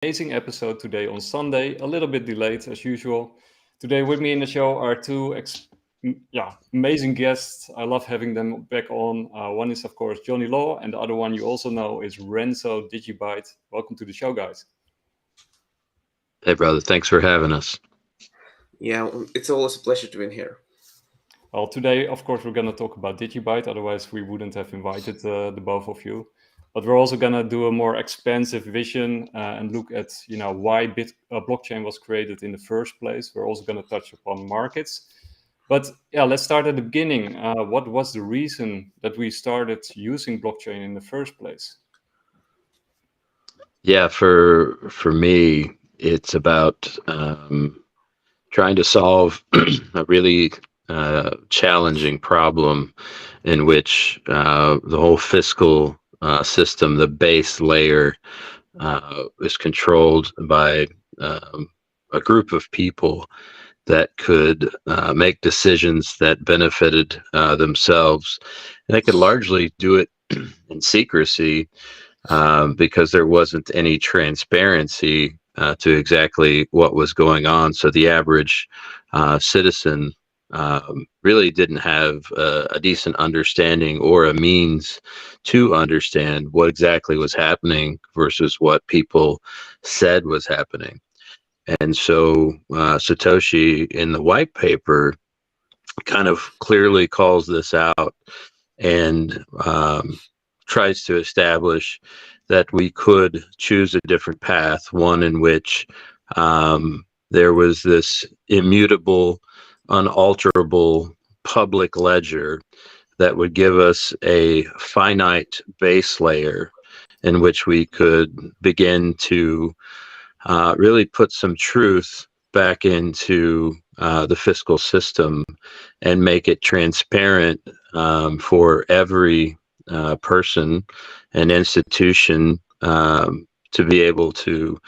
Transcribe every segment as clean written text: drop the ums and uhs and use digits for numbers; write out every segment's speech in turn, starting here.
amazing episode today on Sunday, a little bit delayed as usual. Today with me in the show are amazing guests. I love having them back on. One is, of course, JohnnyLaw, and the other one you also know is RenzoDGB. Welcome to the show, guys. Hey, brother. Thanks for having us. Yeah, it's always a pleasure to be here. Well, today, of course, we're going to talk about DigiByte. Otherwise, we wouldn't have invited the both of you. But we're also going to do a more expansive vision and look at, why blockchain was created in the first place. We're also going to touch upon markets. But yeah, let's start at the beginning. What was the reason that we started using blockchain in the first place? Yeah, for me, it's about trying to solve a really challenging problem in which the whole fiscal system, the base layer, is controlled by a group of people that could make decisions that benefited themselves. And they could largely do it in secrecy because there wasn't any transparency to exactly what was going on. So the average citizen really didn't have a decent understanding or a means to understand what exactly was happening versus what people said was happening. And so Satoshi in the white paper kind of clearly calls this out and tries to establish that we could choose a different path, one in which there was this immutable, unalterable public ledger that would give us a finite base layer in which we could begin to really put some truth back into the fiscal system and make it transparent for every person and institution to be able to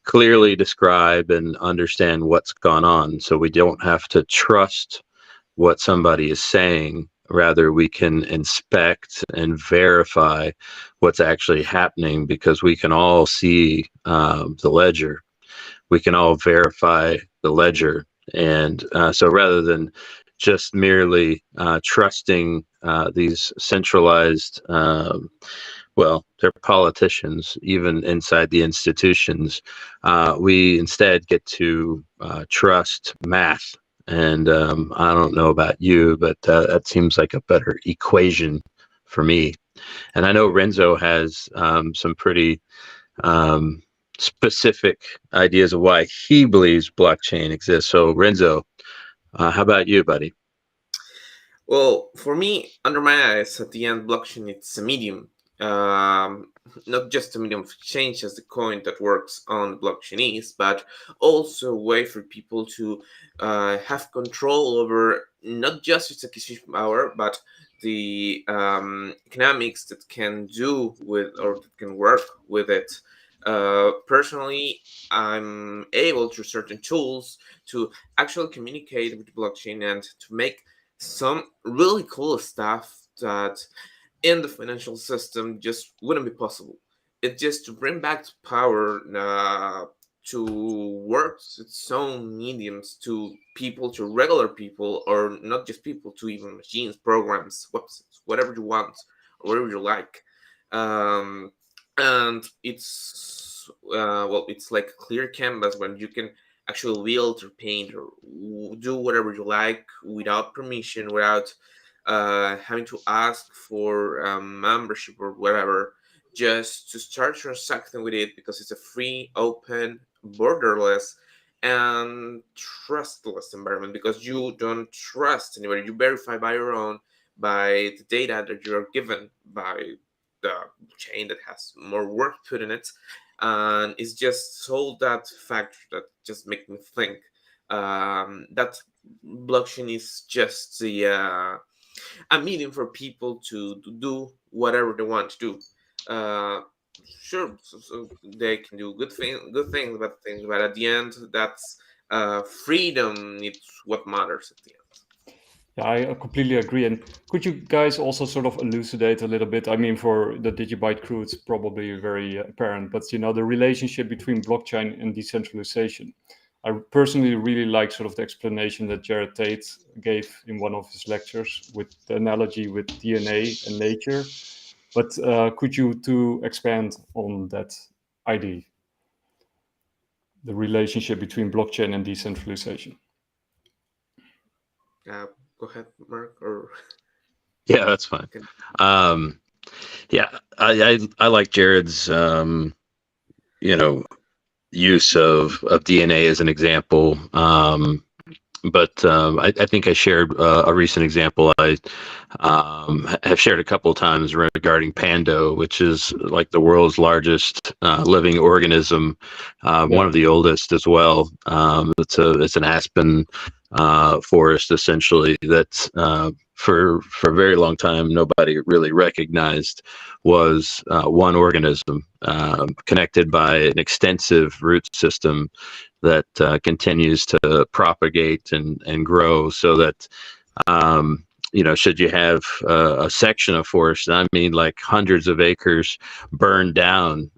clearly describe and understand what's gone on. So we don't have to trust what somebody is saying. Rather, we can inspect and verify what's actually happening because we can all see the ledger. We can all verify the ledger. And so rather than just merely trusting these centralized, they're politicians, even inside the institutions, we instead get to trust math. And I don't know about you, but that seems like a better equation for me. And I know Renzo has some pretty specific ideas of why he believes blockchain exists. So Renzo, how about you, buddy? Well, for me, under my eyes, at the end, blockchain it's a medium, not just a medium of exchange as the coin that works on the blockchain is, but also a way for people to have control over not just its acquisition power, but the economics that can do with or that can work with it. Personally, I'm able through certain tools to actually communicate with the blockchain and to make some really cool stuff that in the financial system just wouldn't be possible. It's just to bring back to power to work its own mediums to people, to regular people, or not just people, to even machines, programs, websites, whatever you want, or whatever you like. Um, and it's like a clear canvas when you can actually wield or paint or do whatever you like without permission, without having to ask for membership or whatever, just to start transacting with it because it's a free, open, borderless, and trustless environment because you don't trust anybody. You verify by your own, by the data that you are given by the chain that has more work put in it, and it's just so that fact that just make me think that blockchain is just a medium for people to do whatever they want to do. Sure, so they can do good things, bad things, but at the end, that's freedom. It's what matters at the end. Yeah, I completely agree. And could you guys also sort of elucidate a little bit? I mean, for the DigiByte crew, it's probably very apparent, but the relationship between blockchain and decentralization. I personally really like sort of the explanation that Jared Tate gave in one of his lectures with the analogy with DNA and nature. But could you two expand on that idea, the relationship between blockchain and decentralization? Go ahead, Mark, or Yeah, that's fine. can... Yeah, I like Jared's use of DNA as an example. But I think I shared a recent example I have shared a couple of times regarding Pando, which is like the world's largest living organism, one of the oldest as well. It's an aspen forest essentially that for a very long time nobody really recognized was one organism connected by an extensive root system that continues to propagate and grow, so that should you have a section of forest, and I mean like hundreds of acres, burned down,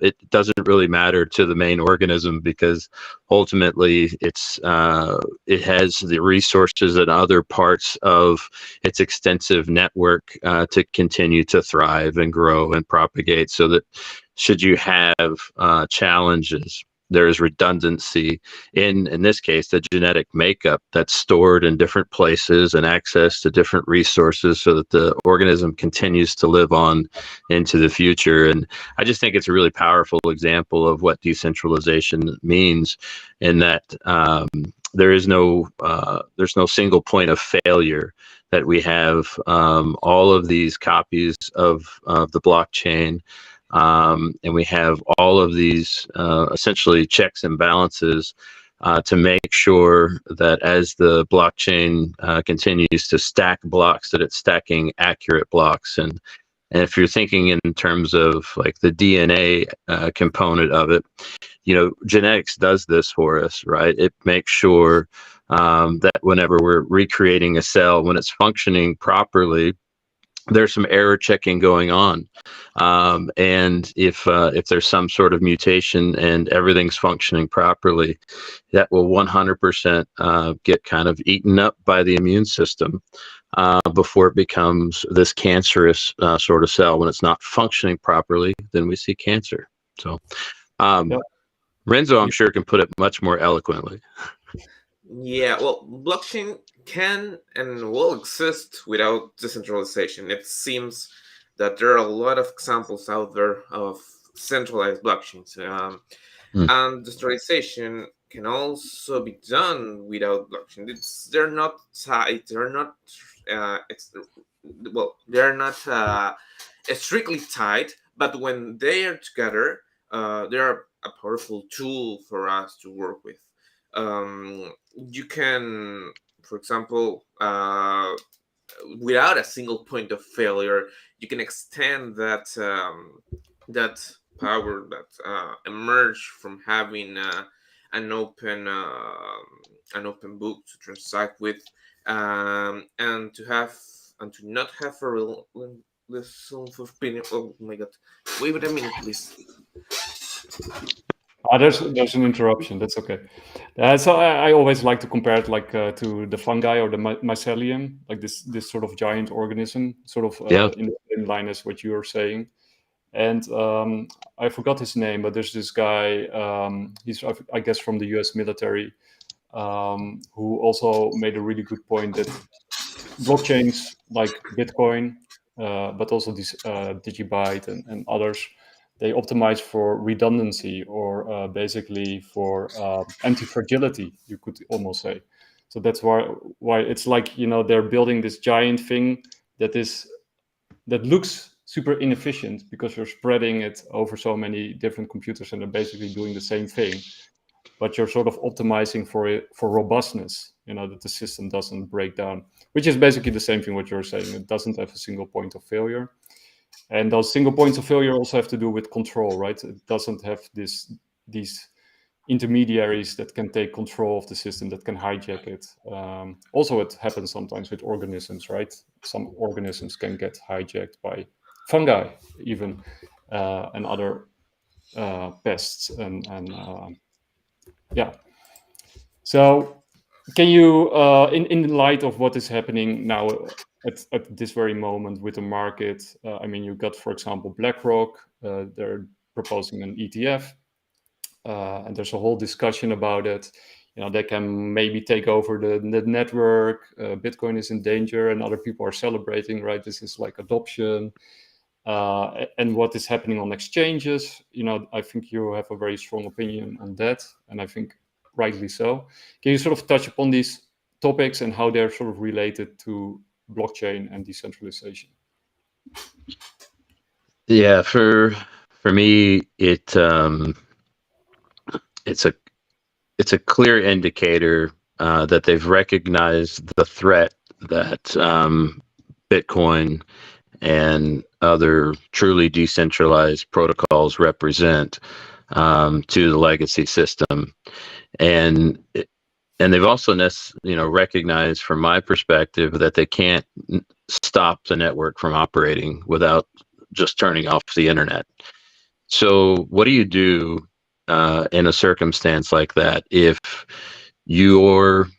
it doesn't really matter to the main organism, because ultimately it has the resources and other parts of its extensive network to continue to thrive and grow and propagate, so that should you have challenges, there is redundancy in this case, the genetic makeup that's stored in different places and access to different resources, so that the organism continues to live on into the future. And I just think it's a really powerful example of what decentralization means, in that there's no single point of failure, that we have all of these copies of the blockchain, and we have all of these essentially checks and balances to make sure that as the blockchain continues to stack blocks, that it's stacking accurate blocks. And if you're thinking in terms of like the DNA component of it, genetics does this for us, right? It makes sure that whenever we're recreating a cell, when it's functioning properly, there's some error checking going on, and if there's some sort of mutation and everything's functioning properly, that will 100% get kind of eaten up by the immune system before it becomes this cancerous sort of cell. When it's not functioning properly, then we see cancer. So Renzo, I'm sure, can put it much more eloquently. Yeah, well, blockchain can and will exist without decentralization. It seems that there are a lot of examples out there of centralized blockchains. And decentralization can also be done without blockchain. They're not tied. They're not. They're not strictly tied. But when they are together, they are a powerful tool for us to work with. You can, for example, without a single point of failure, you can extend that power that emerge from having an open book to transact with, and to not have a real opinion. Oh my god! Wait a minute, please. There's an interruption. That's okay. So I always like to compare it like to the fungi or the mycelium, like this sort of giant organism, sort of in the same line as what you were saying. And I forgot his name, but there's this guy. He's I guess from the U.S. military, who also made a really good point that blockchains like Bitcoin, but also these DigiByte and others, they optimize for redundancy, or basically for anti-fragility, you could almost say. So that's why it's like, they're building this giant thing that looks super inefficient, because you're spreading it over so many different computers and they're basically doing the same thing, but you're sort of optimizing for robustness, that the system doesn't break down, which is basically the same thing what you're saying. It doesn't have a single point of failure. And those single points of failure also have to do with control, right? It doesn't have these intermediaries that can take control of the system, that can hijack it. Also, it happens sometimes with organisms, right? Some organisms can get hijacked by fungi, even, and other pests, and yeah. So, can you, in light of what is happening now at this very moment with the market, I mean, you got, for example, BlackRock, they're proposing an ETF, and there's a whole discussion about it. You know, they can maybe take over the network. Bitcoin is in danger, and other people are celebrating, right? This is like adoption. And what is happening on exchanges. You know, I think you have a very strong opinion on that, and I think rightly so. Can you sort of touch upon these topics and how they're sort of related to blockchain and decentralization? Yeah, for me, it's a clear indicator that they've recognized the threat that Bitcoin and other truly decentralized protocols represent to the legacy system, and they've also recognized, from my perspective, that they can't stop the network from operating without just turning off the internet. So what do you do in a circumstance like that if your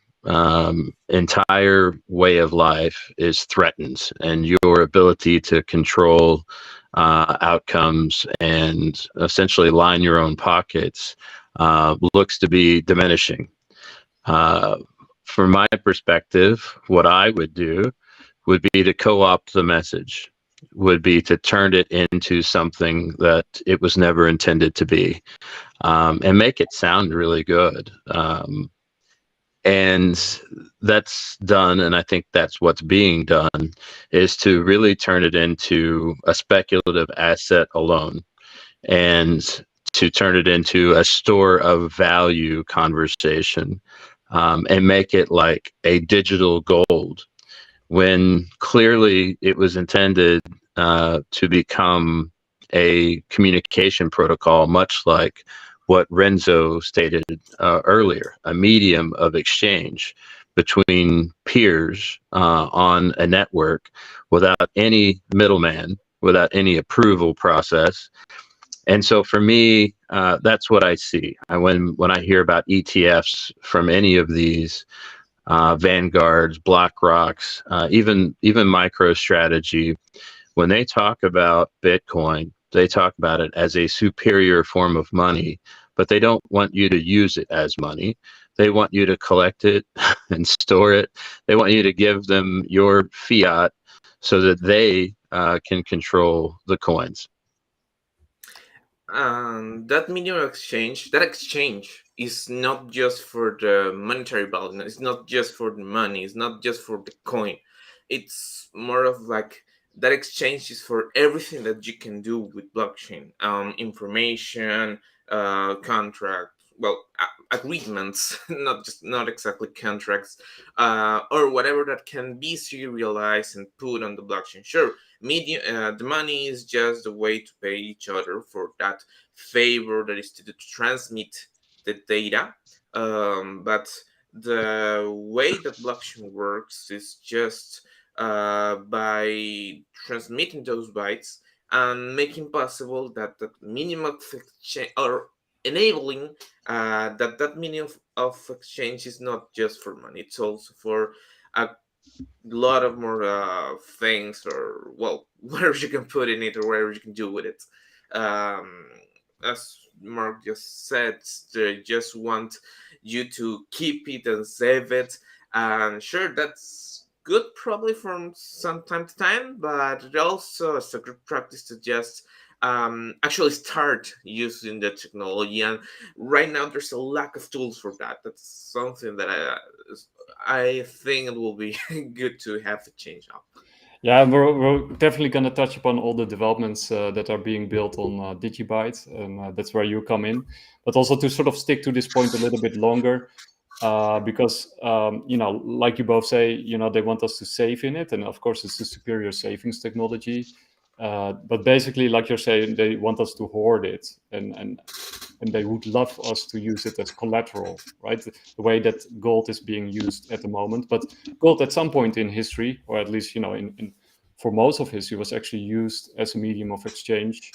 entire way of life is threatened and your ability to control outcomes and essentially line your own pockets looks to be diminishing? From my perspective, what I would do would be to co-opt the message, would be to turn it into something that it was never intended to be, and make it sound really good. And that's done, and I think that's what's being done, is to really turn it into a speculative asset alone, and to turn it into a store of value conversation, and make it like a digital gold, when clearly it was intended to become a communication protocol, much like what Renzo stated earlier, a medium of exchange between peers on a network without any middleman, without any approval process. And so for me, that's what I see. When I hear about ETFs from any of these Vanguards, BlackRocks, even MicroStrategy, when they talk about Bitcoin, they talk about it as a superior form of money, but they don't want you to use it as money. They want you to collect it and store it. They want you to give them your fiat so that they can control the coins. That medium of exchange, that exchange is not just for the monetary value. It's not just for the money. It's not just for the coin. It's more of like that exchange is for everything that you can do with blockchain. Information, contract, well, agreements, not exactly contracts, or whatever that can be serialized and put on the blockchain. Sure, the money is just a way to pay each other for that favor that is to transmit the data. But the way that blockchain works is just by transmitting those bytes and making possible that minimum exchange, or enabling that minimum of exchange is not just for money. It's also for a lot of more things, or well, whatever you can put in it or whatever you can do with it. As Mark just said, they just want you to keep it and save it. And sure, that's good probably from some time to time, but it also is a good practice to just actually start using the technology. And right now, there's a lack of tools for that. That's something that I think it will be good to have a change up. Yeah, we're definitely going to touch upon all the developments that are being built on DigiByte, and that's where you come in. But also to sort of stick to this point a little bit longer, because, like you both say, they want us to save in it. And of course, it's a superior savings technology. But basically, like you're saying, they want us to hoard it, and they would love us to use it as collateral, right? The way that gold is being used at the moment. But gold at some point in history, or at least, for most of history, was actually used as a medium of exchange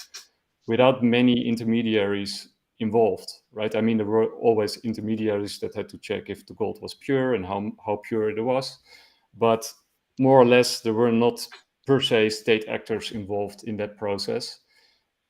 without many intermediaries involved, right? I mean, there were always intermediaries that had to check if the gold was pure and how pure it was. But more or less, there were not per se state actors involved in that process.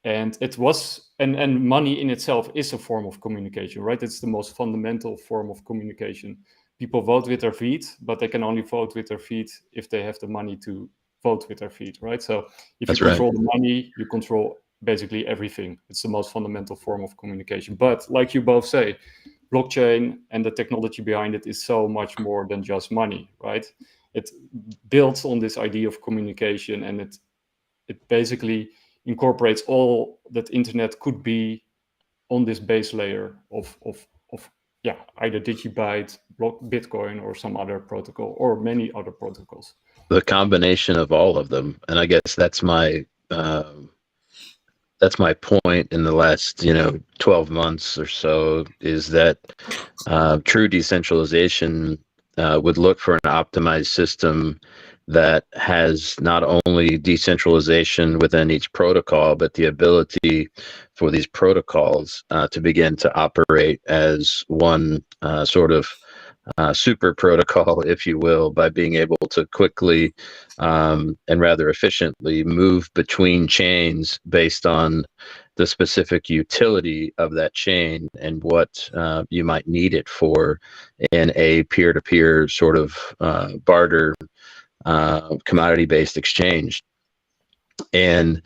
And it was, and money in itself is a form of communication, right? It's the most fundamental form of communication. People vote with their feet, but they can only vote with their feet if they have the money to vote with their feet, right? So if That's you control right. the money, you control basically everything. It's the most fundamental form of communication. But like you both say, blockchain and the technology behind it is so much more than just money, right? It builds on this idea of communication, and it basically incorporates all that internet could be on this base layer of either DigiByte, Bitcoin, or some other protocol, or many other protocols. The combination of all of them, and I guess that's my point in the last 12 months or so, is that true decentralization would look for an optimized system that has not only decentralization within each protocol, but the ability for these protocols to begin to operate as one sort of super protocol, if you will, by being able to quickly and rather efficiently move between chains based on the specific utility of that chain and what you might need it for in a peer-to-peer sort of barter commodity-based exchange. And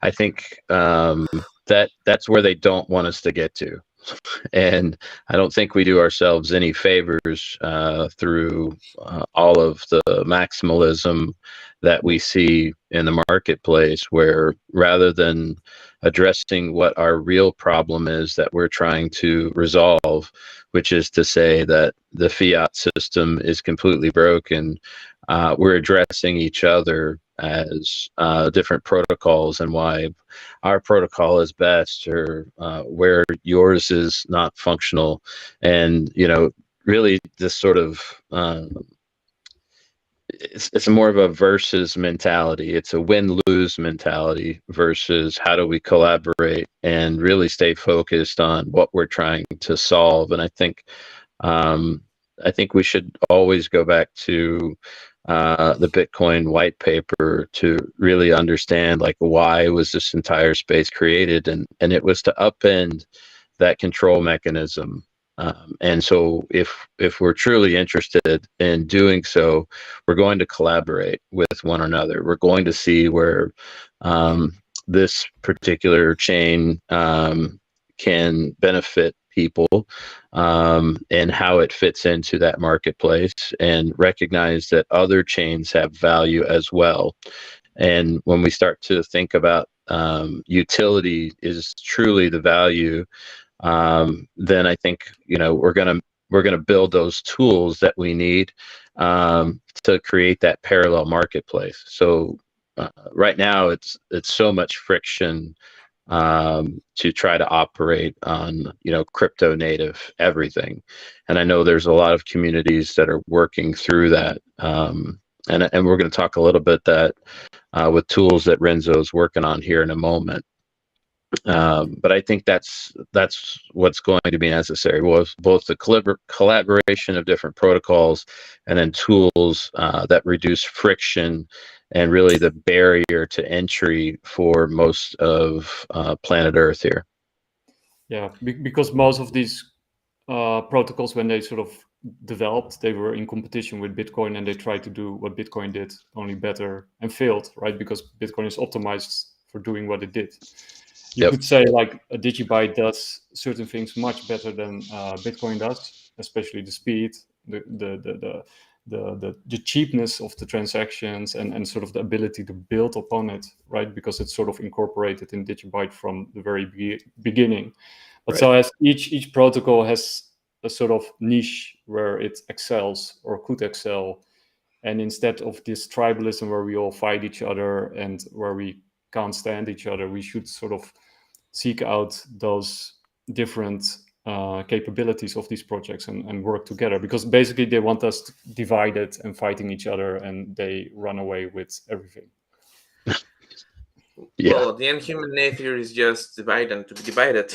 I think that's where they don't want us to get to. And I don't think we do ourselves any favors through all of the maximalism that we see in the marketplace, where rather than addressing what our real problem is that we're trying to resolve, which is to say that the fiat system is completely broken, we're addressing each other as different protocols and why our protocol is best, or where yours is not functional. And really this sort of it's more of a versus mentality. It's a win-lose mentality versus how do we collaborate and really stay focused on what we're trying to solve. And I think we should always go back to the Bitcoin white paper to really understand, like, why was this entire space created, and it was to upend that control mechanism. And so if we're truly interested in doing so, we're going to collaborate with one another. We're going to see where this particular chain can benefit people, and how it fits into that marketplace, and recognize that other chains have value as well. And when we start to think about utility is truly the value, then I think we're gonna build those tools that we need to create that parallel marketplace. So right now it's so much friction to try to operate on crypto native everything, and I know there's a lot of communities that are working through that, and we're going to talk a little bit that with tools that Renzo's working on here in a moment. But I think that's what's going to be necessary, was both the collaboration of different protocols, and then tools that reduce friction and really the barrier to entry for most of planet Earth here. Yeah, because most of these protocols, when they sort of developed, they were in competition with Bitcoin, and they tried to do what Bitcoin did, only better, and failed, right? Because Bitcoin is optimized for doing what it did. You could say, like, a DigiByte does certain things much better than Bitcoin does, especially the speed, the cheapness of the transactions, and sort of the ability to build upon it, right? Because it's sort of incorporated in DigiByte from the very beginning. But right. So as each protocol has a sort of niche where it excels or could excel, and instead of this tribalism where we all fight each other and where we can't stand each other, we should sort of seek out those different capabilities of these projects and work together, because basically they want us divided and fighting each other, and they run away with everything. Yeah. Well, at the end, human nature is just divide and to be divided.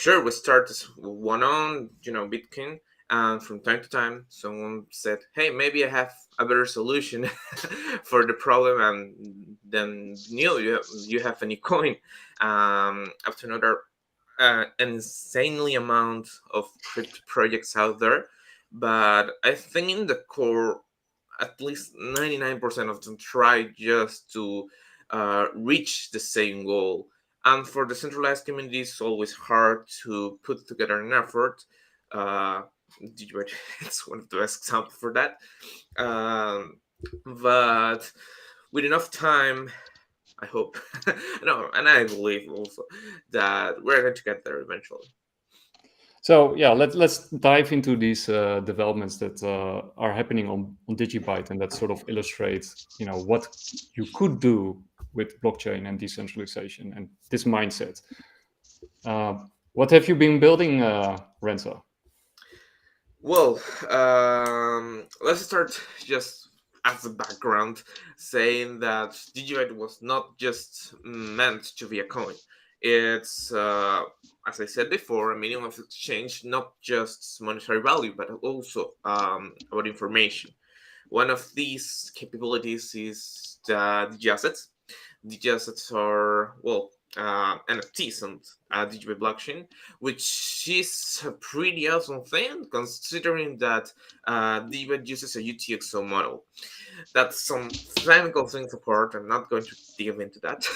Sure, we start as one on, Bitcoin, and from time to time, someone said, "Hey, maybe I have a better solution for the problem," and then you have a new coin. After another insanely amount of crypto projects out there, but I think in the core, at least 99% of them try just to reach the same goal. And for decentralized communities, it's always hard to put together an effort. DigiByte it's one of the best examples for that. But with enough time, I hope, no, and I believe also that we're going to get there eventually. So yeah, let's dive into these developments that are happening on DigiByte, and that sort of illustrates, what you could do with blockchain and decentralization and this mindset. What have you been building, Renzo? Well, let's start just as a background, saying that DigiByte was not just meant to be a coin. It's, as I said before, a medium of exchange, not just monetary value, but also about information. One of these capabilities is the DigiAssets. DigiAssets are, well, NFTs on DigiByte blockchain, which is a pretty awesome thing considering that DigiByte uses a UTXO model. That's some technical things apart. I'm not going to dig into that.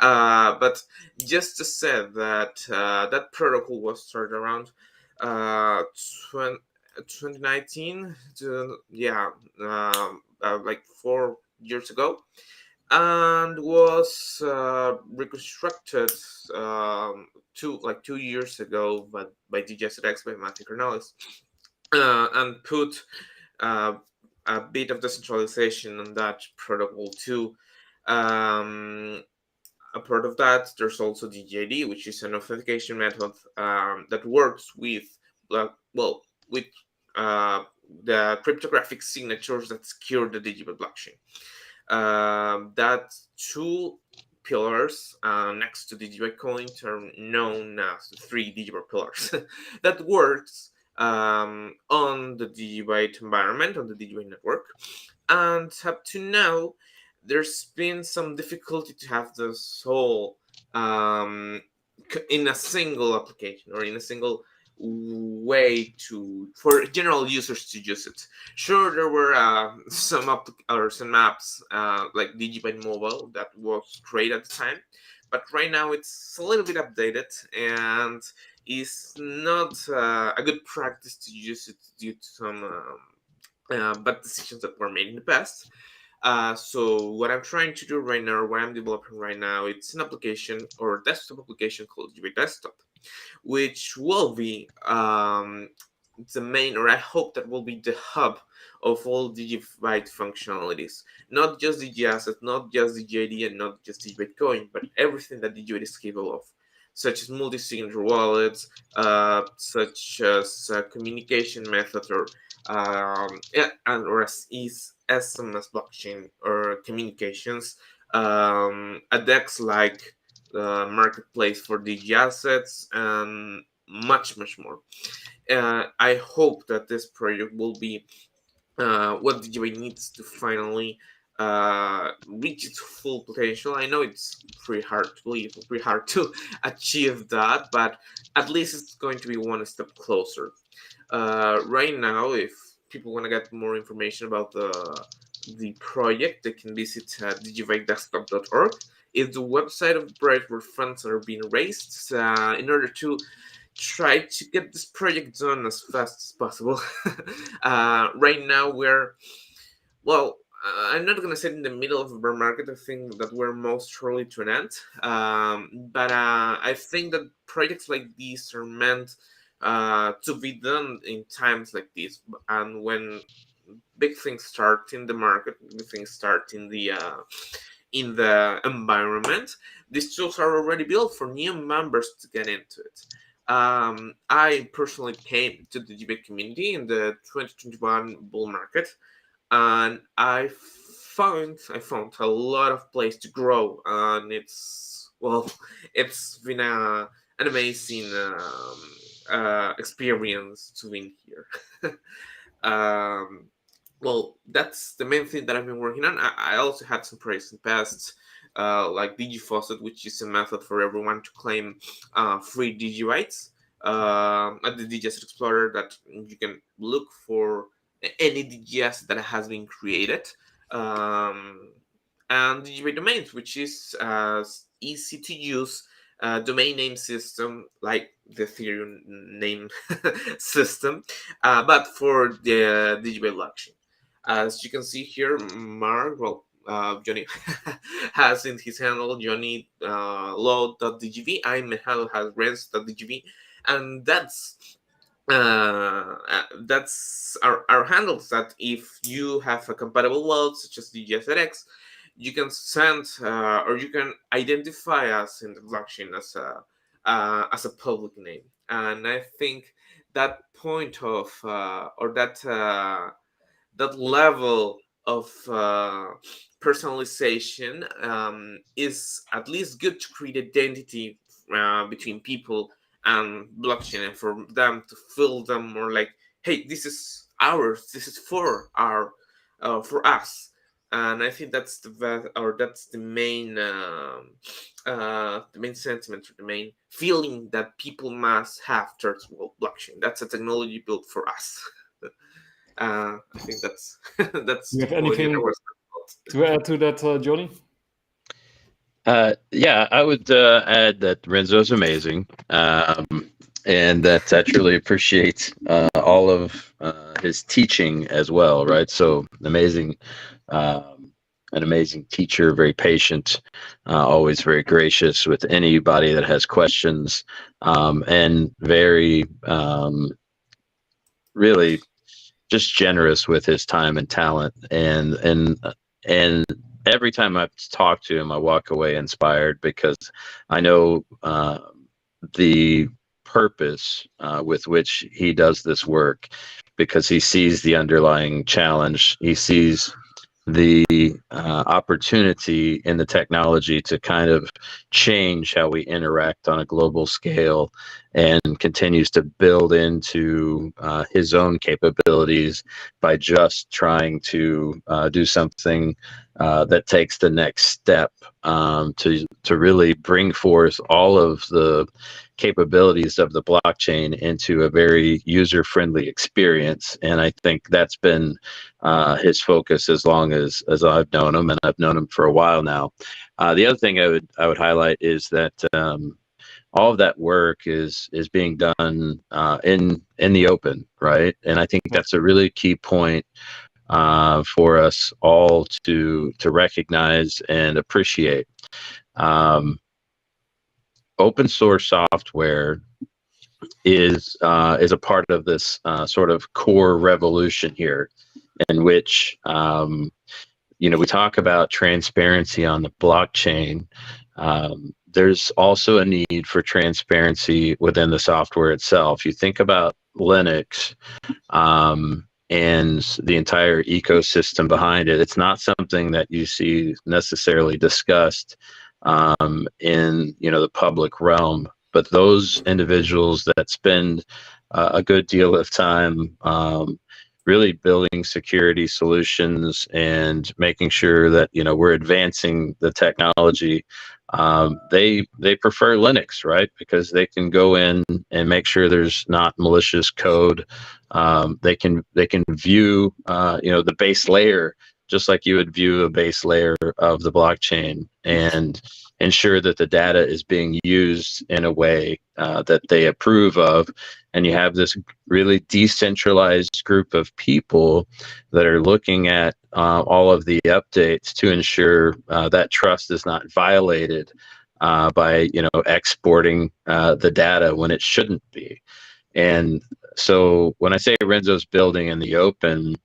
But just to say that that protocol was started around 2019 to, like 4 years ago, and was reconstructed 2 years ago by DJSX, by Matthew Cornelis, and put a bit of decentralization on that protocol too. A part of that, there's also DJD, which is an authentication method that works with, with the cryptographic signatures that secure the digital blockchain. That two pillars next to DigiByte coin are known as the three digital pillars that works on the DigiByte environment, on the DigiByte network. And up to now, there's been some difficulty to have this whole in a single application or in a single way for general users to use it. Sure, there were some apps like DigiByte Mobile that was great at the time, but right now it's a little bit updated and is not a good practice to use it due to some bad decisions that were made in the past. So what I'm trying to do right now, what I'm developing right now, it's an application or a desktop application called DigiByte Desktop, which will be the main, or I hope that will be the hub of all DigiByte functionalities. Not just DigiAsset, not just DigiID, and not just DigiByte Coin, but everything that DigiByte is capable of, such as multi-signature wallets, such as communication methods, or as SMS blockchain or communications, a DEX like marketplace for DigiAssets, and much more. I hope that this project will be what DigiByte needs to finally reach its full potential. I know it's pretty hard to believe, pretty hard to achieve that, but at least it's going to be one step closer. Right now, if people want to get more information about the project, they can visit digibytedesktop.org. It's the website of the project where funds are being raised in order to try to get this project done as fast as possible. Right now, I'm not going to say in the middle of a bear market. I think that we're most surely to an end. But I think that projects like these are meant to be done in times like this. And when big things start in the market, big things start in in the environment, these tools are already built for new members to get into it. I personally came to the DibiByte community in the 2021 bull market, and I found a lot of place to grow, and it's been an amazing experience to be here. Well, that's the main thing that I've been working on. I also had some projects in the past, like DigiFaucet, which is a method for everyone to claim free DigiBytes at the DGS Explorer, that you can look for any DGS that has been created. And DigiByte Domains, which is easy to use domain name system like the Ethereum name system, but for the DigiByte blockchain. As you can see here, Mark, Johnny has in his handle JohnnyLaw.dgb. My handle has RenzoDGB, and that's our handles. That if you have a compatible wallet such as DGSX, you can send or you can identify us in the blockchain as a public name. And I think that point of or that level of personalization is at least good to create identity between people and blockchain, and for them to feel them more like, hey, this is ours, this is for us. And I think that's the main sentiment, or the main feeling that people must have towards blockchain. That's a technology built for us. I think that's that's. Do you have anything to add to that, Johnny? Yeah, I would add that Renzo's amazing, and that I truly appreciate all of his teaching as well. Right, so amazing, an amazing teacher, very patient, always very gracious with anybody that has questions, and very really just generous with his time and talent, and every time I've talked to him, I walk away inspired, because I know the purpose with which he does this work, because he sees the underlying challenge. He sees the opportunity in the technology to kind of change how we interact on a global scale, and continues to build into his own capabilities by just trying to do something that takes the next step to really bring forth all of the capabilities of the blockchain into a very user-friendly experience. And I think that's been his focus as long as I've known him, and I've known him for a while now. The other thing I would highlight is that all of that work is being done in the open, right? And I think that's a really key point for us all to recognize and appreciate. Open source software is a part of this sort of core revolution here, in which we talk about transparency on the blockchain. There's also a need for transparency within the software itself. You think about Linux and the entire ecosystem behind it. It's not something that you see necessarily discussed in the public realm, but those individuals that spend a good deal of time really building security solutions and making sure that we're advancing the technology, they prefer Linux, right? Because they can go in and make sure there's not malicious code. They can view the base layer just like you would view a base layer of the blockchain, and ensure that the data is being used in a way that they approve of. And you have this really decentralized group of people that are looking at all of the updates to ensure that trust is not violated by exporting the data when it shouldn't be. And so when I say Renzo's building in the open,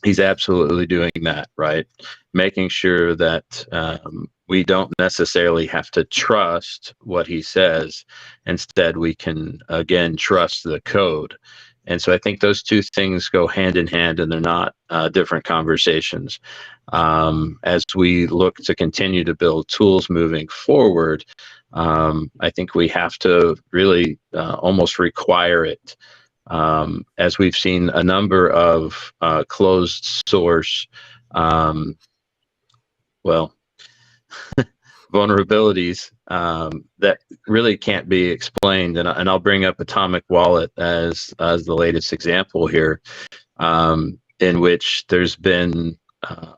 he's absolutely doing that, right? Making sure that we don't necessarily have to trust what he says. Instead, we can, again, trust the code. And so I think those two things go hand in hand, and they're not different conversations. As we look to continue to build tools moving forward, I think we have to really almost require it. As we've seen a number of closed source, well, vulnerabilities that really can't be explained. And I'll bring up Atomic Wallet as the latest example here, in which there's been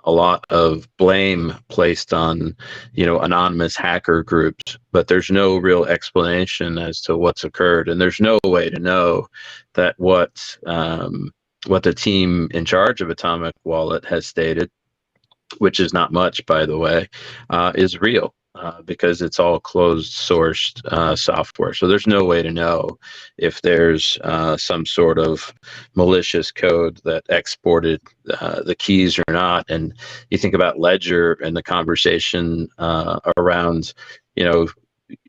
a lot of blame placed on, anonymous hacker groups, but there's no real explanation as to what's occurred, and there's no way to know that what the team in charge of Atomic Wallet has stated, which is not much, by the way, is real. Because it's all closed sourced software. So there's no way to know if there's some sort of malicious code that exported the keys or not. And you think about Ledger and the conversation around,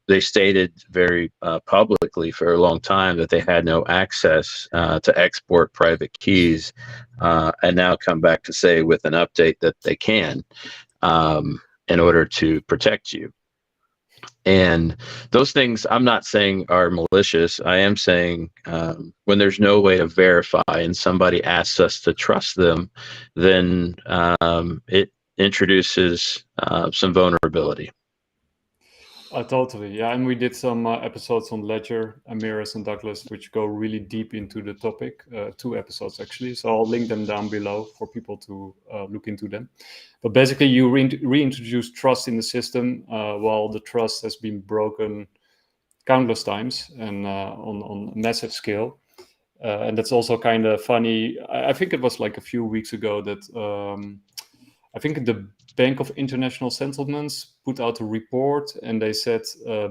they stated very publicly for a long time that they had no access to export private keys, and now come back to say with an update that they can. In order to protect you. And those things I'm not saying are malicious. I am saying when there's no way to verify and somebody asks us to trust them, then it introduces some vulnerability. Totally, yeah. And we did some episodes on Ledger, Amiris and Douglas, which go really deep into the topic. 2 episodes actually, so I'll link them down below for people to look into them. But basically, you reintroduce trust in the system while the trust has been broken countless times and on a massive scale. And that's also kind of funny. I think it was like a few weeks ago that I think the Bank of International Settlements put out a report, and they said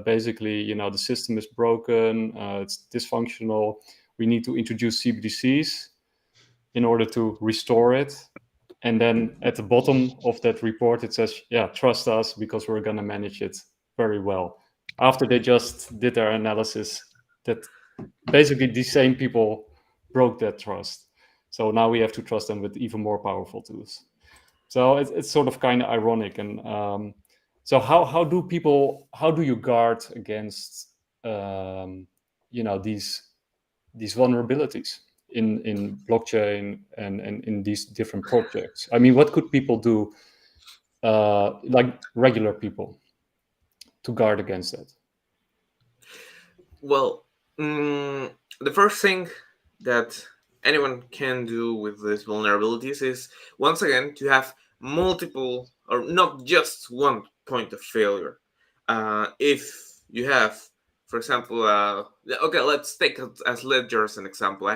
basically, the system is broken, it's dysfunctional. We need to introduce CBDCs in order to restore it. And then at the bottom of that report, it says, yeah, trust us because we're going to manage it very well. After they just did their analysis that basically these same people broke that trust. So now we have to trust them with even more powerful tools. So it's sort of kind of ironic. And so how do you guard against these vulnerabilities in blockchain and in these different projects? I mean, what could people do, like regular people, to guard against that? Well, the first thing that anyone can do with these vulnerabilities is, once again, to have multiple, or not just one point of failure. If you have, for example, okay, let's take as Ledger as an example. I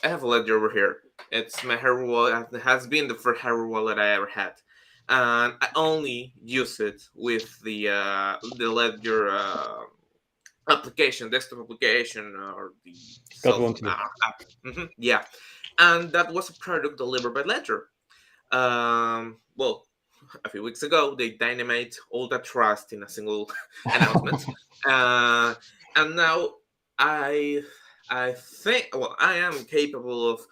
have a Ledger over here. It's my hardware wallet. It has been the first hardware wallet I ever had, and I only use it with the Ledger application, desktop application, or the app. Yeah, and that was a product delivered by Ledger. Well, a few weeks ago, they dynamite all that trust in a single announcement, and now I think, well, I am capable of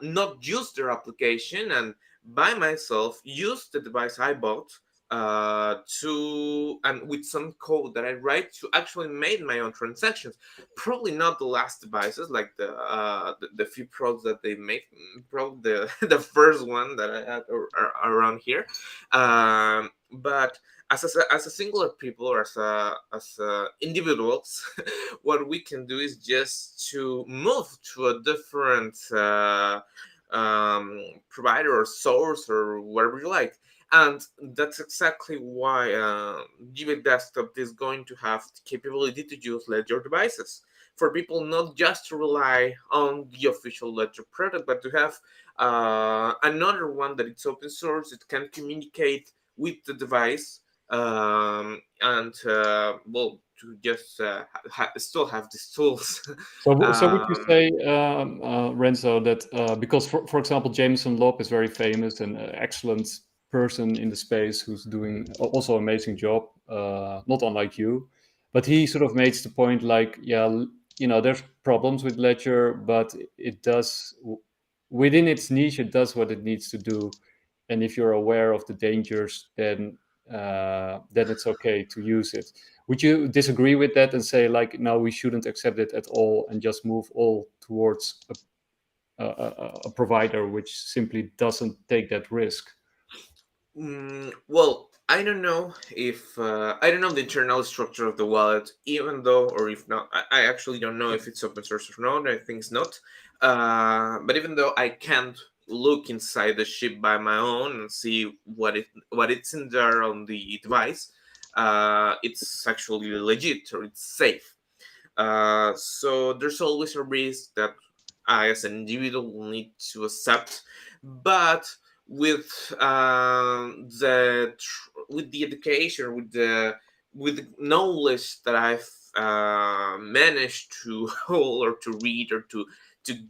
not use their application and by myself use the device I bought and with some code that I write to actually make my own transactions. Probably not the last devices, like the few products that they make. Probably the first one that I had around here. But as a singular people, or as individuals, what we can do is just to move to a different provider or source or whatever you like. And that's exactly why DibiByte Desktop is going to have the capability to use Ledger devices for people not just to rely on the official Ledger product, but to have another one that it's open source. It can communicate with the device and well, to just still have these tools. So would you say, Renzo, that because, for example, Jameson Lopp is very famous and excellent person in the space who's doing also amazing job, not unlike you, but he sort of makes the point like, yeah, there's problems with Ledger, but it does, within its niche, it does what it needs to do. And if you're aware of the dangers, then it's okay to use it. Would you disagree with that and say like, no, we shouldn't accept it at all and just move all towards a provider which simply doesn't take that risk? Well, I don't know if I don't know the internal structure of the wallet, even though, or if not, I actually don't know if it's open source or not. I think it's not. But even though I can't look inside the chip by my own and see what it's in there on the device, it's actually legit or it's safe. So there's always a risk that I, as an individual, will need to accept, but with with the education, with the knowledge that I've managed to hold or to read or to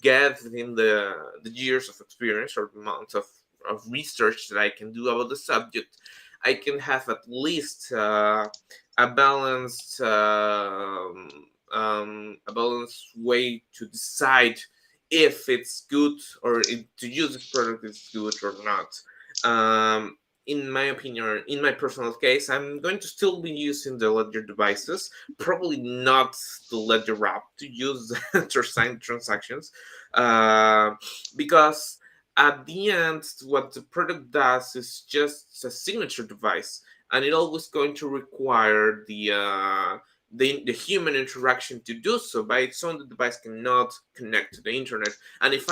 get within the years of experience or months of research that I can do about the subject, I can have at least a balanced a balanced way to decide if it's good or if to use this product is good or not. In my opinion, in my personal case, I'm going to still be using the Ledger devices, probably not the Ledger app to use to sign transactions, because at the end, what the product does is just a signature device, and it always going to require the human interaction to do so. By its own, the device cannot connect to the internet. And if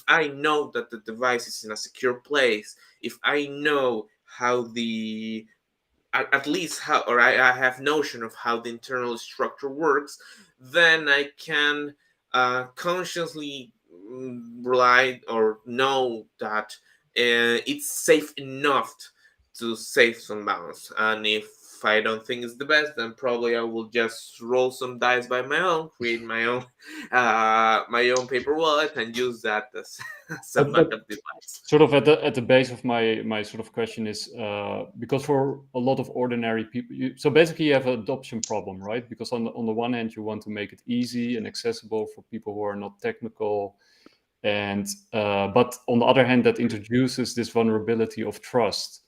I know that the device is in a secure place, if I know how at least how, or I have notion of how the internal structure works, then I can consciously rely or know that it's safe enough to save some balance. And if I don't think it's the best, then probably I will just roll some dice by my own, create my own paper wallet, and use that as a But backup device. sort of at the base of my sort of question is because for a lot of ordinary people, so basically you have an adoption problem, right? Because on the one hand you want to make it easy and accessible for people who are not technical, and but on the other hand that introduces this vulnerability of trust,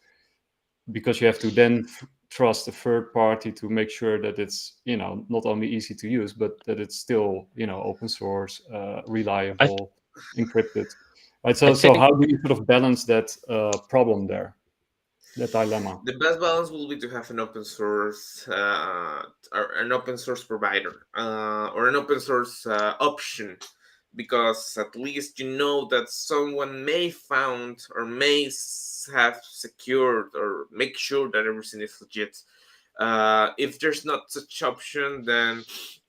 because you have to then trust a third party to make sure that it's not only easy to use but that it's still open source, reliable, encrypted. Right. I So think how do you sort of balance that problem there, that dilemma? The best balance will be to have an open source or an open source provider or an open source option, because at least you know that someone may found or may have secured or make sure that everything is legit. If there's not such option, then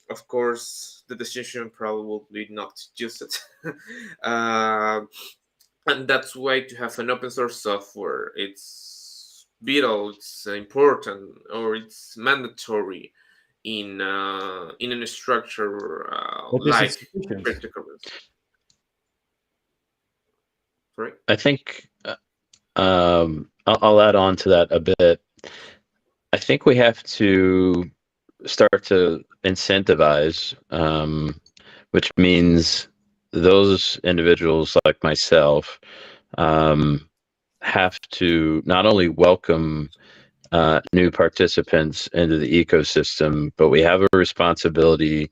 of course the decision probably will be not to use it. uh, and that's why to have an open source software, it's vital, it's important, or it's mandatory in a structure But is it like sufficient? cryptocurrency. Sorry. I think I'll add on to that a bit. I think we have to start to incentivize, which means those individuals like myself have to not only welcome new participants into the ecosystem, but we have a responsibility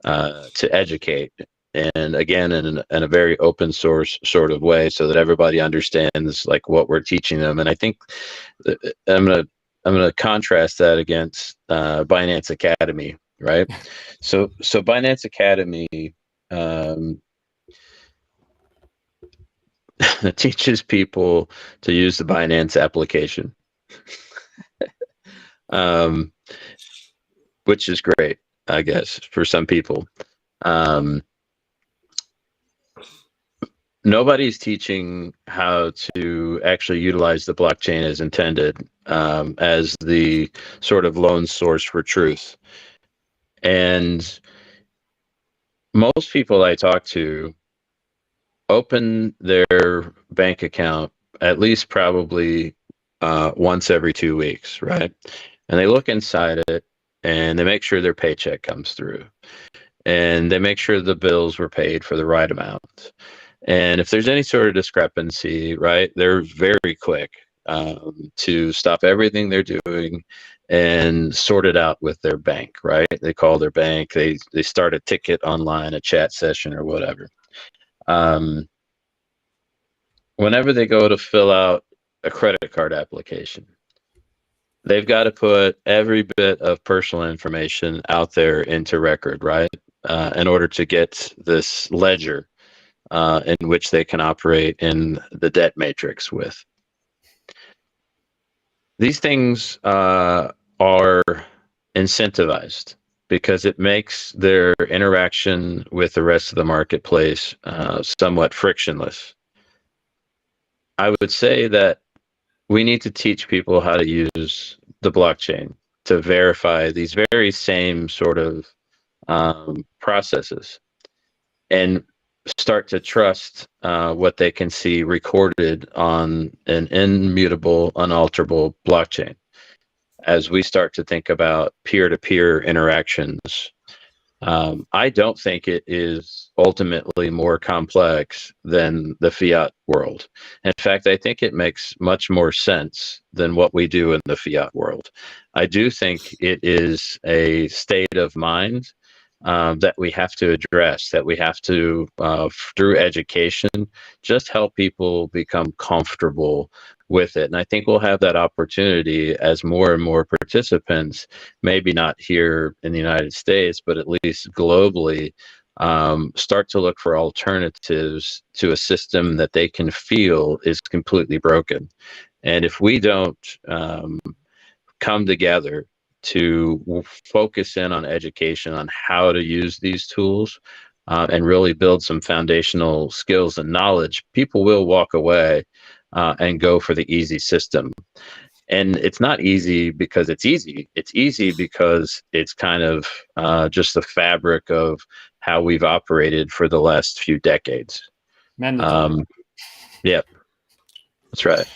to educate. And again, in a very open source sort of way, so that everybody understands like what we're teaching them. And I think I'm gonna contrast that against Binance Academy, right? So Binance Academy teaches people to use the Binance application, which is great, I guess, for some people. nobody's teaching how to actually utilize the blockchain as intended, as the sort of lone source for truth. And most people I talk to open their bank account at least probably once every 2 weeks, right? And they look inside it and they make sure their paycheck comes through, and they make sure the bills were paid for the right amount. And if there's any sort of discrepancy, right, they're very quick to stop everything they're doing and sort it out with their bank, right? They call their bank, they start a ticket online, a chat session or whatever. Whenever they go to fill out a credit card application, they've got to put every bit of personal information out there into record, right? In order to get this ledger in which they can operate in the debt matrix with. These things are incentivized because it makes their interaction with the rest of the marketplace somewhat frictionless. I would say that we need to teach people how to use the blockchain to verify these very same sort of processes, and start to trust what they can see recorded on an immutable, unalterable blockchain. As we start to think about peer-to-peer interactions, I don't think it is ultimately more complex than the fiat world. In fact, I think it makes much more sense than what we do in the fiat world. I do think it is a state of mind that we have to address, that we have to, through education, just help people become comfortable with it. And I think we'll have that opportunity as more and more participants, maybe not here in the United States, but at least globally, start to look for alternatives to a system that they can feel is completely broken. And if we don't come together to focus in on education on how to use these tools and really build some foundational skills and knowledge, people will walk away and go for the easy system. And it's not easy because it's easy. It's easy because it's kind of just the fabric of how we've operated for the last few decades. Mandatory. Yeah, that's right.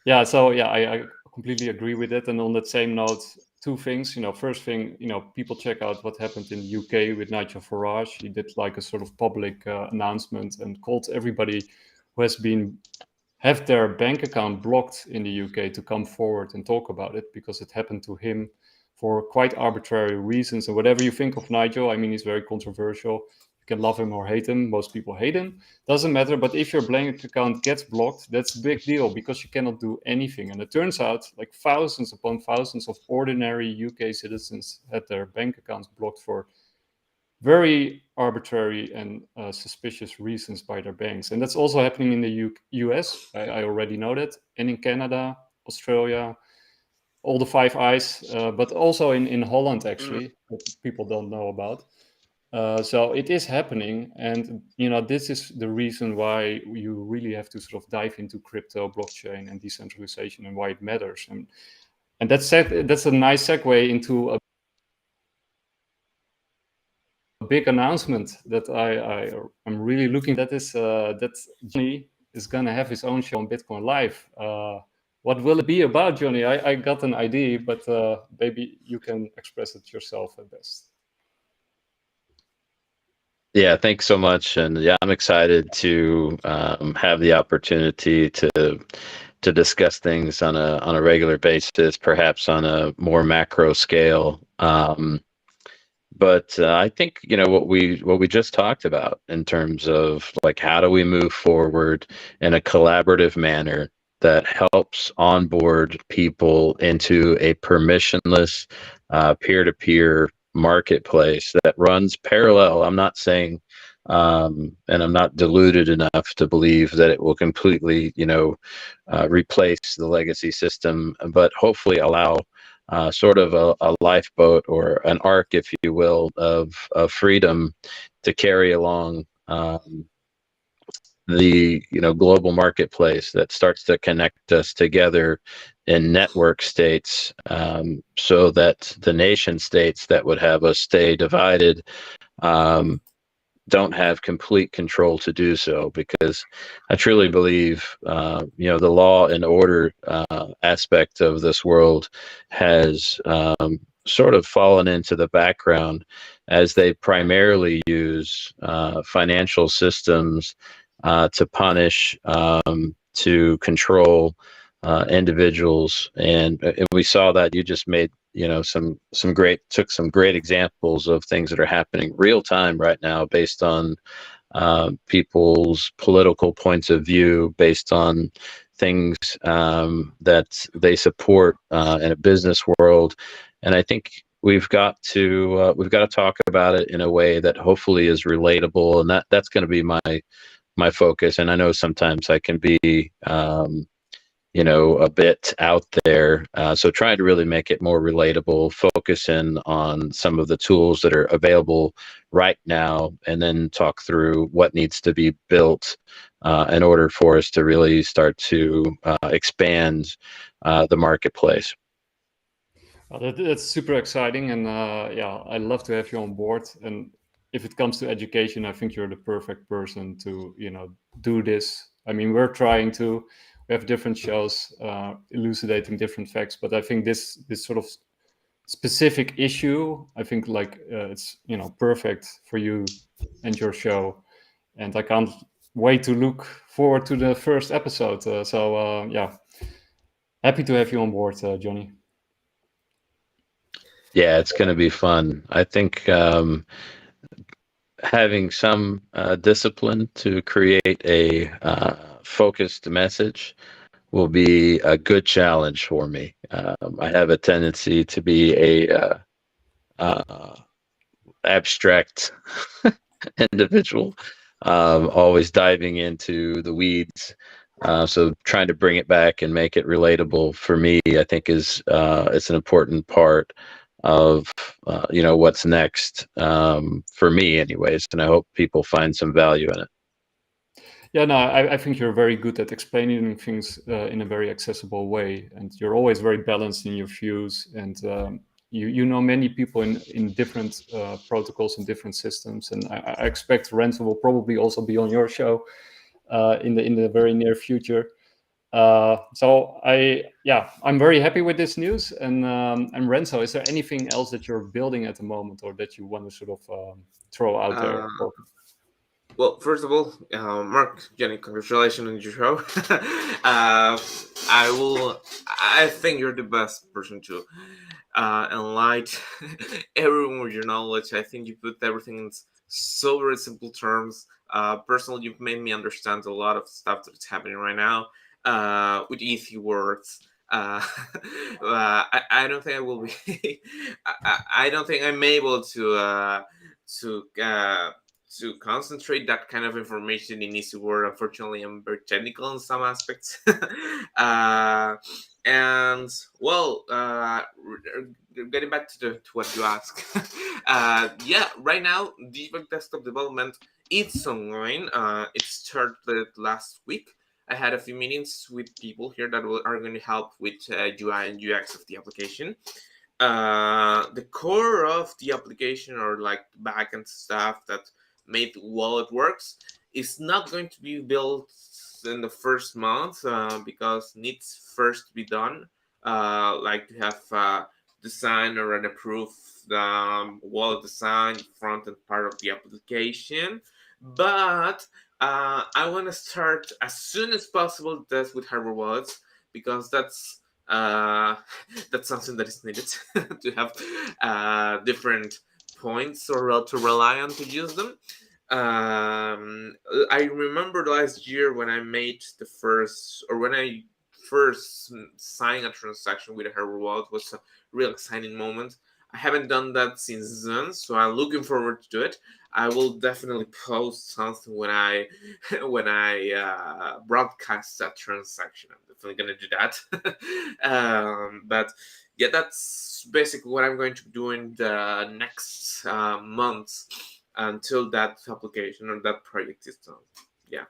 Yeah, so yeah, I completely agree with it. And on that same note, two things. First thing, people check out what happened in the UK with Nigel Farage. He did like a sort of public announcement and called everybody who has have their bank account blocked in the UK to come forward and talk about it, because it happened to him for quite arbitrary reasons. And whatever you think of Nigel, I mean, he's very controversial. You can love him or hate him. Most people hate him. Doesn't matter. But if your bank account gets blocked, that's a big deal, because you cannot do anything. And it turns out like thousands upon thousands of ordinary UK citizens had their bank accounts blocked for very arbitrary and suspicious reasons by their banks. And that's also happening in the US. I already know that. And in Canada, Australia, all the Five Eyes, but also in Holland, actually, that people don't know about. So it is happening. And, this is the reason why you really have to sort of dive into crypto, blockchain, and decentralization, and why it matters. And that's a nice segue into a big announcement that I'm really looking. That is that Johnny is gonna have his own show on Bitcoinlive. What will it be about, Johnny? I got an idea, but maybe you can express it yourself at best. Yeah, thanks so much. And yeah, I'm excited to have the opportunity to discuss things on a regular basis, perhaps on a more macro scale. But I think what we just talked about in terms of like, how do we move forward in a collaborative manner that helps onboard people into a permissionless peer-to-peer marketplace that runs parallel. I'm not saying, and I'm not deluded enough to believe that it will completely replace the legacy system, but hopefully allow sort of a lifeboat or an ark, if you will, of freedom to carry along the global marketplace that starts to connect us together in network states, so that the nation states that would have us stay divided don't have complete control to do so, because I truly believe the law and order aspect of this world has sort of fallen into the background, as they primarily use financial systems to punish, to control individuals, and we saw that. You just made some great examples of things that are happening real time right now, based on people's political points of view, based on things that they support in a business world. And I think we've got to talk about it in a way that hopefully is relatable, and that's going to be my focus. And I know sometimes I can be a bit out there. So trying to really make it more relatable, focus in on some of the tools that are available right now, and then talk through what needs to be built in order for us to really start to expand the marketplace. That's super exciting, and I'd love to have you on board. And if it comes to education, I think you're the perfect person to do this. I mean, we're trying to. We have different shows elucidating different facts, but I think this sort of specific issue, I think it's perfect for you and your show, and I can't wait to look forward to the first episode. Happy to have you on board, Johnny. Yeah, it's going to be fun. I think having some discipline to create a focused message will be a good challenge for me. I have a tendency to be a abstract individual, always diving into the weeds. So trying to bring it back and make it relatable for me, I think is it's an important part of what's next, for me anyways, and I hope people find some value in it. Yeah, no, I think you're very good at explaining things in a very accessible way, and you're always very balanced in your views, and you know many people in different protocols and different systems, and I expect Renzo will probably also be on your show in the very near future. I'm very happy with this news. And Renzo, is there anything else that you're building at the moment, or that you want to sort of throw out there? Well, first of all, Mark, Jenny, congratulations on your show. I think you're the best person to enlighten everyone with your knowledge. I think you put everything in so very simple terms. Personally, you've made me understand a lot of stuff that's happening right now with easy words. I don't think I will be. I don't think I'm able to concentrate that kind of information in easy word. Unfortunately, I'm very technical in some aspects. And well, getting back to what you asked, right now, DibiByte desktop development it's ongoing. It started last week. I had a few meetings with people here that are going to help with UI and UX of the application. The core of the application, or like backend stuff that made wallet works, is not going to be built in the first month because needs first to be done, like to have design or an approved wallet design front end part of the application. But I want to start as soon as possible just with hardware wallets, because that's something that is needed to have different points or to rely on to use them. I remember last year when I made when I first signed a transaction with a hardware wallet. Was a real exciting moment. I haven't done that since then, so I'm looking forward to do it. I will definitely post something when I broadcast that transaction. I'm definitely gonna do that. But yeah, that's basically what I'm going to do in the next months until that application or that project is done. Yeah.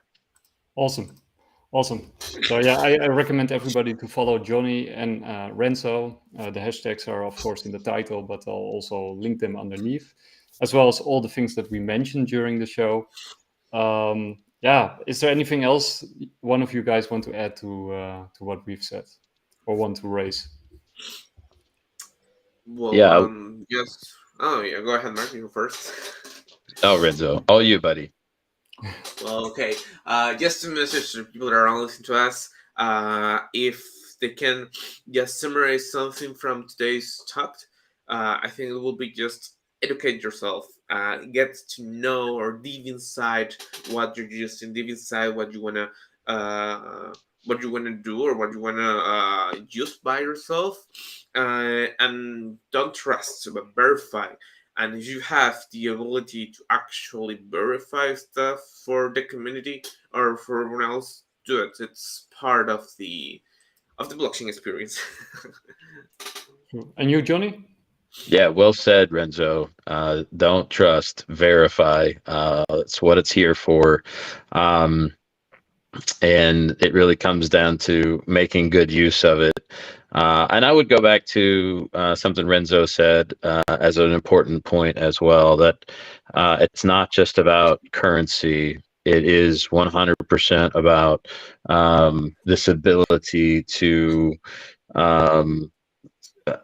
Awesome. So yeah, I recommend everybody to follow Johnny and Renzo. The hashtags are of course in the title, but I'll also link them underneath, as well as all the things that we mentioned during the show. Yeah, is there anything else one of you guys want to add to what we've said or want to raise? Well, Yeah. yes. Oh, yeah. Go ahead, Mark. You go first. Oh, Renzo, all you, buddy. Well, okay. Just a message to people that are listening to us. If they can just summarize something from today's talk, I think it will be just educate yourself. Get to know or dive inside what you're using, dive inside what you wanna do or what you wanna use by yourself, and don't trust but verify. And if you have the ability to actually verify stuff for the community or for everyone else, do it. It's part of the blockchain experience. And you, Johnny? Yeah, well said, Renzo. Don't trust, verify. That's what it's here for. And it really comes down to making good use of it. And I would go back to something Renzo said as an important point as well, that it's not just about currency. It is 100% about this ability to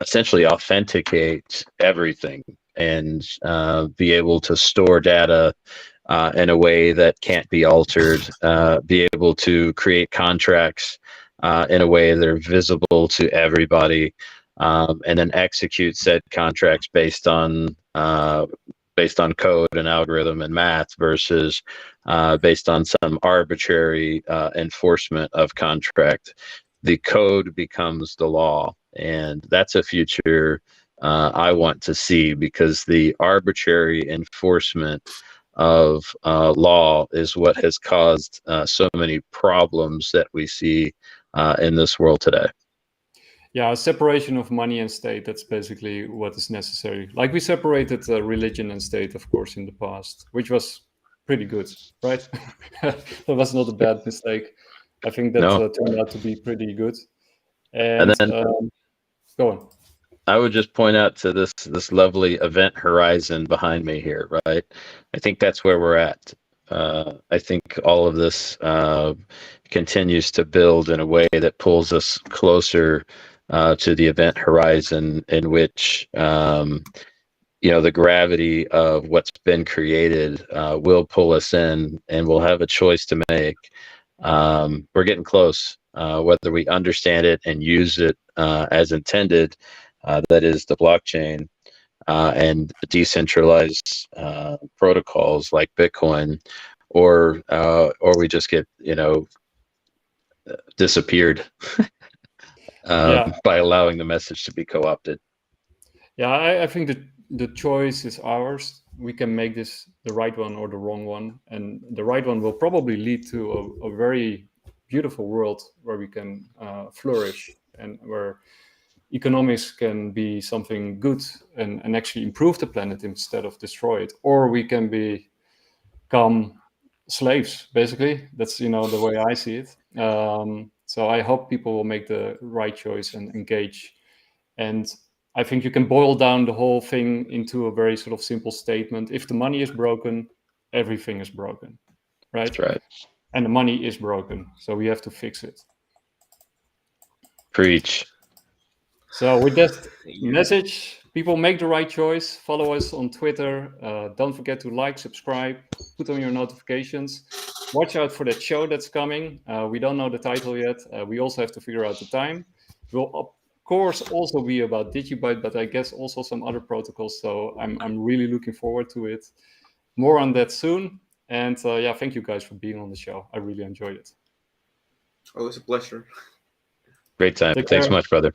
essentially authenticate everything and be able to store data in a way that can't be altered, be able to create contracts in a way that are visible to everybody, and then execute said contracts based on code and algorithm and math versus based on some arbitrary enforcement of contract. The code becomes the law, and that's a future I want to see, because the arbitrary enforcement of law is what has caused so many problems that we see in this world today. Yeah, a separation of money and state, that's basically what is necessary. Like we separated religion and state, of course, in the past, which was pretty good, right? That was not a bad mistake. I think that No. turned out to be pretty good. And And then go on. I would just point out to this lovely event horizon behind me here, right? I think that's where we're at. I think all of this continues to build in a way that pulls us closer to the event horizon, in which the gravity of what's been created will pull us in, and we'll have a choice to make. We're getting close, whether we understand it and use it as intended. That is the blockchain and decentralized protocols like Bitcoin, or we just get disappeared by allowing the message to be co-opted. Yeah, I think that the choice is ours. We can make this the right one or the wrong one, and the right one will probably lead to a very beautiful world where we can flourish and where economics can be something good and actually improve the planet instead of destroy it. Or we can become slaves, basically. That's the way I see it. So I hope people will make the right choice and engage. And I think you can boil down the whole thing into a very sort of simple statement. If the money is broken, everything is broken, right? That's right. And the money is broken, so we have to fix it. Preach. So with that message, people, make the right choice. Follow us on Twitter. Don't forget to like, subscribe, put on your notifications. Watch out for that show that's coming. We don't know the title yet. We also have to figure out the time. We'll of course also be about DigiByte, but I guess also some other protocols. So I'm really looking forward to it. More on that soon. And thank you guys for being on the show. I really enjoyed it. Always a pleasure. Great time. Thanks so much, brother.